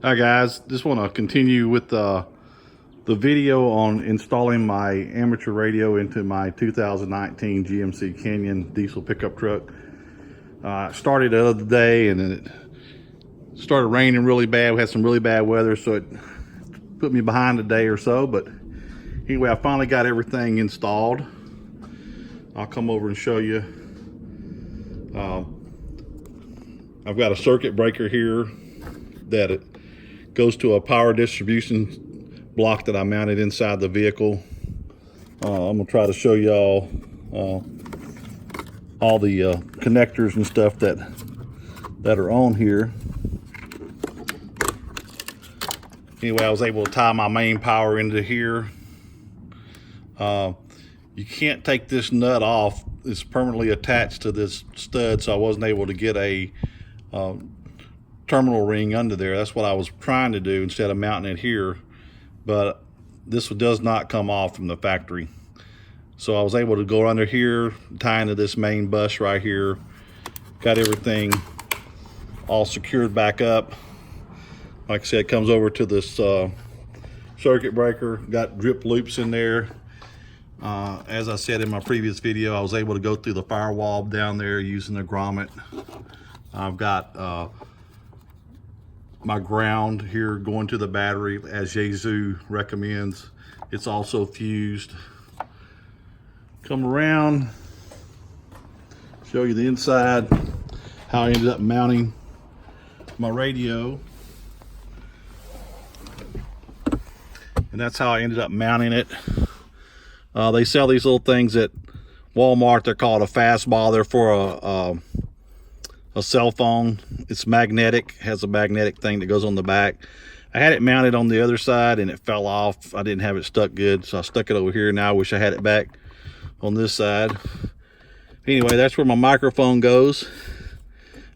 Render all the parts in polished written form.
Hi guys, just want to continue with the video on installing my amateur radio into my 2019 GMC Canyon diesel pickup truck. Started the other day and then it started raining really bad. We had some really bad weather, so it put me behind a day or so, but anyway, I finally got everything installed. I'll come over and show you. I've got a circuit breaker here that it goes to a power distribution block that I mounted inside the vehicle. I'm gonna try to show y'all all the connectors and stuff that are on here. Anyway, I was able to tie my main power into here. You can't take this nut off. It's permanently attached to this stud, so I wasn't able to get a terminal ring under there. That's what I was trying to do instead of mounting it here, but this does not come off from the factory. So I was able to go under here, tie into this main bus right here, got everything all secured back up. Like I said, it comes over to this circuit breaker, got drip loops in there. As I said in my previous video, I was able to go through the firewall down there using a grommet. I've got my ground here going to the battery as Yaesu recommends. It's also fused. Come around, show you the inside, how I ended up mounting my radio. And that's how I ended up mounting it. They sell these little things at Walmart. They're called a fastball. They're for a cell phone. It's magnetic, has a magnetic thing that goes on the back. I had it mounted on the other side and it fell off. I didn't have it stuck good, so I stuck it over here. Now I wish I had it back on this side. Anyway, that's where my microphone goes.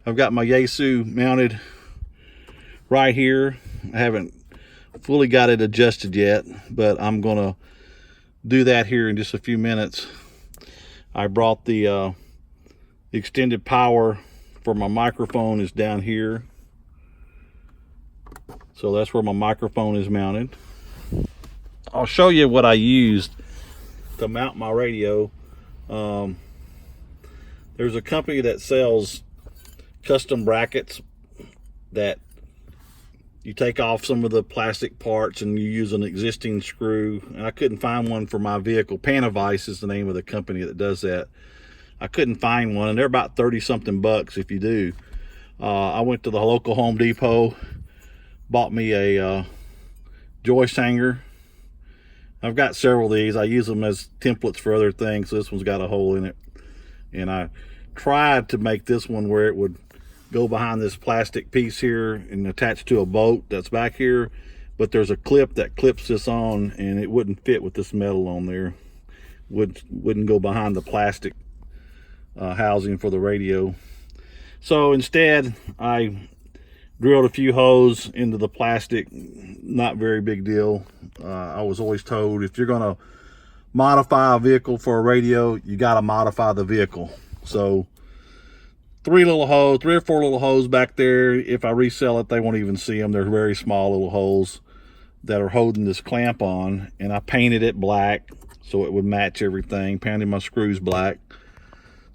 I've got my Yaesu mounted right here. I haven't fully got it adjusted yet, but I'm gonna do that here in just a few minutes. I brought the extended power for my microphone is down here. So that's where my microphone is mounted. I'll show you what I used to mount my radio. There's a company that sells custom brackets that you take off some of the plastic parts and you use an existing screw. And I couldn't find one for my vehicle. Panavice is the name of the company that does that. I couldn't find one, and they're about 30 something bucks if you do. I went to the local Home Depot, bought me a joist hanger. I've got several of these. I use them as templates for other things. So this one's got a hole in it. And I tried to make this one where it would go behind this plastic piece here and attach to a bolt that's back here. But there's a clip that clips this on and it wouldn't fit with this metal on there. Wouldn't go behind the plastic housing for the radio. So instead I drilled a few holes into the plastic. Not very big deal. I was always told if you're gonna modify a vehicle for a radio, you got to modify the vehicle. So three or four little holes back there. If I resell it, they won't even see them. They're very small little holes that are holding this clamp on, and I painted it black so it would match everything. Painted my screws black.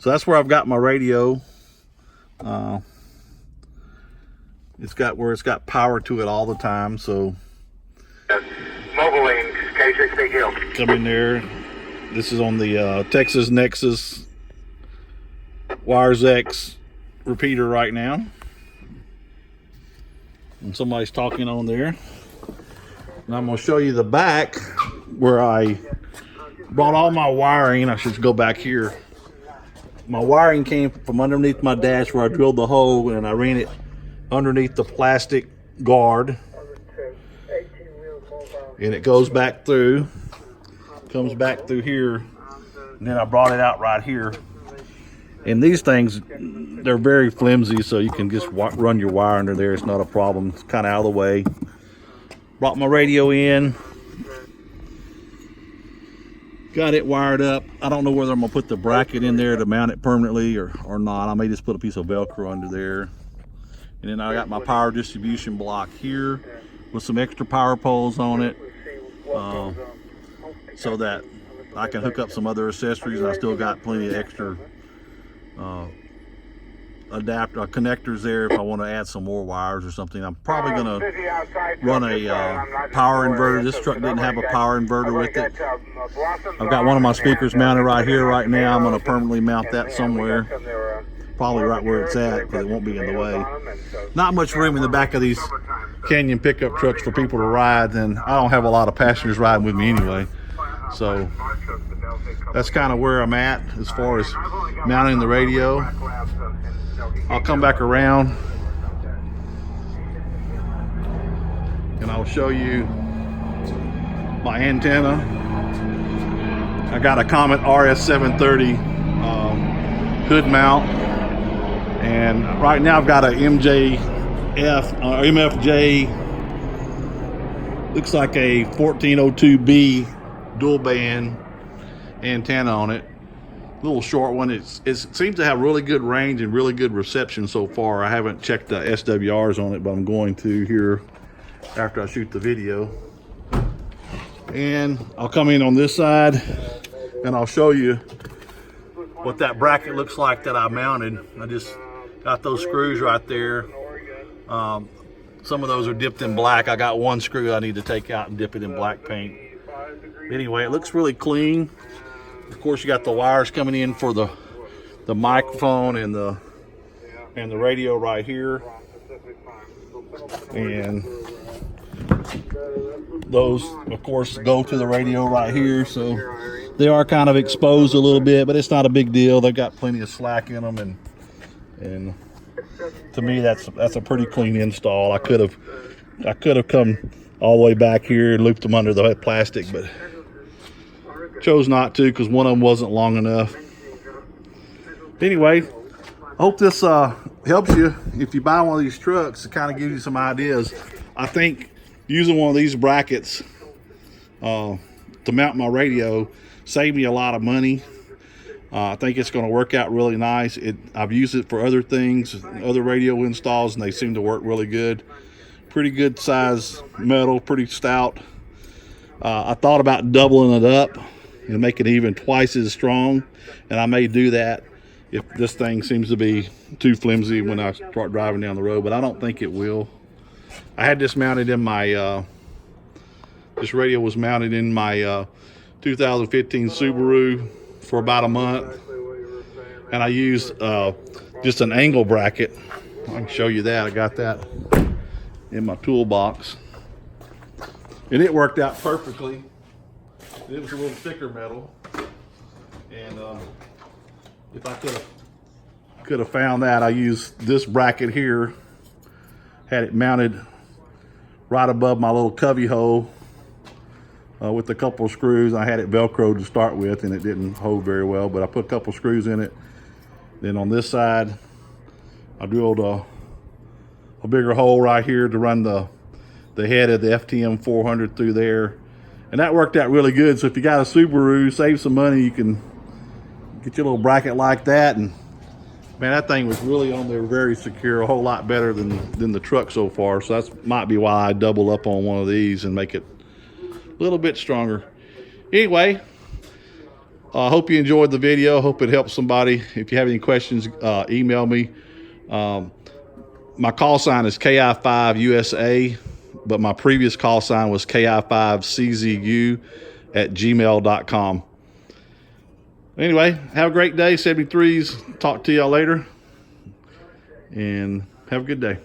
So that's where I've got my radio. It's got power to it all the time. So Mobile lane, K60 Hill. Come in there. This is on the Texas Nexus Wires X repeater right now. And somebody's talking on there. And I'm going to show you the back where I brought all my wiring. I should go back here. My wiring came from underneath my dash where I drilled the hole, and I ran it underneath the plastic guard. And it goes back through, comes back through here, and then I brought it out right here. And these things, they're very flimsy, so you can just run your wire under there. It's not a problem. It's kind of out of the way. Brought my radio in, got it wired up. I don't know whether I'm gonna put the bracket in there to mount it permanently or not. I may just put a piece of Velcro under there. And then I got my power distribution block here with some extra power poles on it, so that I can hook up some other accessories, and I still got plenty of extra adapter connectors there if I want to add some more wires or something. I'm probably going to run a power inverter. This truck didn't have a power inverter with it. I've got one of my speakers mounted right here right now. I'm going to permanently mount that somewhere, probably right where it's at, because it won't be in the way. Not much room in the back of these Canyon pickup trucks for people to ride, and I don't have a lot of passengers riding with me anyway. So that's kind of where I'm at as far as mounting the radio. I'll come back around and I'll show you my antenna. I got a Comet RS730 hood mount, and right now I've got a MFJ, looks like a 1402B dual band antenna on it. Little short one. It seems to have really good range and really good reception so far. I haven't checked the SWRs on it, but I'm going to here after I shoot the video. And I'll come in on this side and I'll show you what that bracket looks like that I mounted. I just got those screws right there. Some of those are dipped in black. I got one screw I need to take out and dip it in black paint. Anyway, it looks really clean. Of course, you got the wires coming in for the microphone and the radio right here, and those of course go to the radio right here. So they are kind of exposed a little bit, but it's not a big deal. They've got plenty of slack in them, and to me that's a pretty clean install. I could have come all the way back here and looped them under the plastic, but chose not to because one of them wasn't long enough. Anyway, I hope this helps you if you buy one of these trucks. It kind of gives you some ideas. I think using one of these brackets to mount my radio saved me a lot of money. I think it's going to work out really nice. I've used it for other things, other radio installs, and they seem to work really good. Pretty good size metal, pretty stout. I thought about doubling it up and make it even twice as strong, and I may do that if this thing seems to be too flimsy when I start driving down the road, but I don't think it will. I had this mounted in my this radio was mounted in my 2015 Subaru for about a month, and I used just an angle bracket. I can show you that. I got that in my toolbox, and it worked out perfectly. It was a little thicker metal, and if I could have found that, I used this bracket here, had it mounted right above my little covey hole with a couple of screws. I had it Velcroed to start with, and it didn't hold very well, but I put a couple screws in it. Then on this side, I drilled a bigger hole right here to run the head of the FTM-400 through there, and that worked out really good. So if you got a Subaru, save some money, you can get your little bracket like that, and man, that thing was really on there very secure, a whole lot better than the truck so far. So that might be why I double up on one of these and make it a little bit stronger. Anyway, I hope you enjoyed the video. Hope it helps somebody. If you have any questions, email me. My call sign is KI5USA, but my previous call sign was KI5CZU@gmail.com. Anyway, have a great day, 73s. Talk to y'all later, and have a good day.